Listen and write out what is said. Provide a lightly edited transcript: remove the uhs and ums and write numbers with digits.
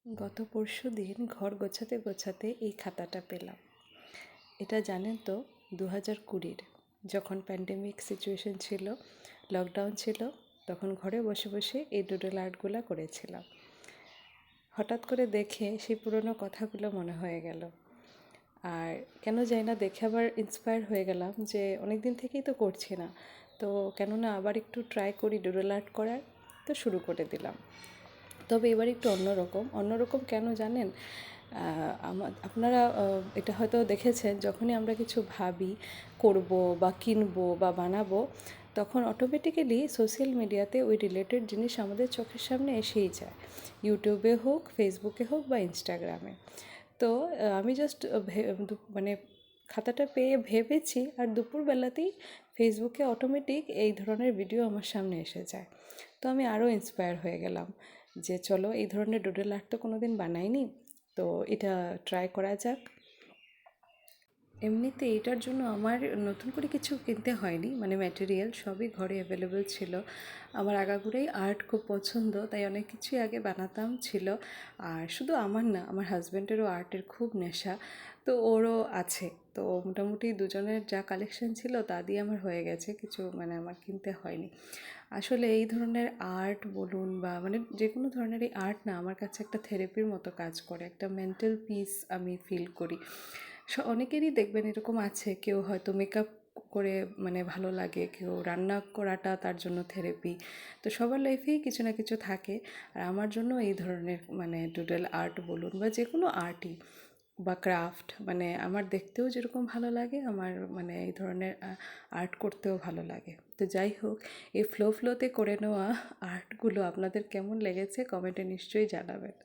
গত পরশুদিন ঘর গোছাতে গোছাতে এই খাতাটা পেলাম। এটা জানেন তো 2020-র যখন প্যান্ডেমিক সিচুয়েশন ছিল, লকডাউন ছিল, তখন ঘরে বসে বসে এই ডুডল আর্টগুলো করেছিলাম। হঠাৎ করে দেখে সেই পুরনো কথাগুলো মনে হয়ে গেল। আর কেন জানি না, দেখে আবার ইন্সপায়ার হয়ে গেলাম যে অনেক দিন থেকেই তো করছি না, তো কেননা আবার একটু ট্রাই করি ডুডল আর্ট করার। তো শুরু করে দিলাম। তবে এবার একটু অন্যরকম কেন জানেন? আপনারা এটা হয়তো দেখেছেন, যখনই আমরা কিছু ভাবি করব বা কিনবো বা বানাবো, তখন অটোমেটিক্যালি সোশ্যাল মিডিয়াতে ওই রিলেটেড জিনিস আমাদের চোখের সামনে এসেই যায়, ইউটিউবে হোক, ফেসবুকে হোক বা ইনস্টাগ্রামে। তো আমি জাস্ট মানে খাতাটা পেয়ে ভেবেছি, আর দুপুরবেলাতেই ফেসবুকে অটোমেটিক এই ধরনের ভিডিও আমার সামনে এসে যায়। তো আমি আরও ইন্সপায়ার হয়ে গেলাম যে চলো, এই ধরনের ডুডল আর্ট তো কোনো দিন বানাইনি, তো এটা ট্রাই করা যাক। এমনিতে এটার জন্য আমার নতুন করে কিছু কিনতে হয়নি, মানে ম্যাটেরিয়াল সবই ঘরে অ্যাভেলেবেল ছিল। আমার আগাগোড়াই আর্ট খুব পছন্দ, তাই অনেক কিছুই আগে বানাতাম ছিল। আর শুধু আমার না, আমার হাজব্যান্ডেরও আর্টের খুব নেশা, তো ওরও আছে। তো মোটামুটি দুজনের যা কালেকশন ছিল তা দিয়ে আমার হয়ে গেছে, কিছু মানে আমার কিনতে হয়নি। আসলে এই ধরনের আর্ট বলুন বা মানে যে কোনো ধরনেরই আর্ট না, আমার কাছে একটা থেরাপির মতো কাজ করে, একটা মেন্টাল পিস আমি ফিল করি। অনেকেরই দেখবেন এরকম আছে, কেউ হয়তো মেকআপ করে মানে ভালো লাগে, কেউ রান্না করাটা তার জন্য থেরাপি। তো সবার লাইফেই কিছু না কিছু থাকে। আর আমার জন্য এই ধরনের মানে ডুডল আর্ট বলুন বা যে কোনো আর্টই বা ক্রাফট, মানে আমার দেখতেও যেরকম ভালো লাগে, আমার মানে এই ধরনের আর্ট করতেও ভালো লাগে। তো যাই হোক, এই ফ্লোতে করে নেওয়া আর্টগুলো আপনাদের কেমন লেগেছে কমেন্টে নিশ্চয়ই জানাবেন।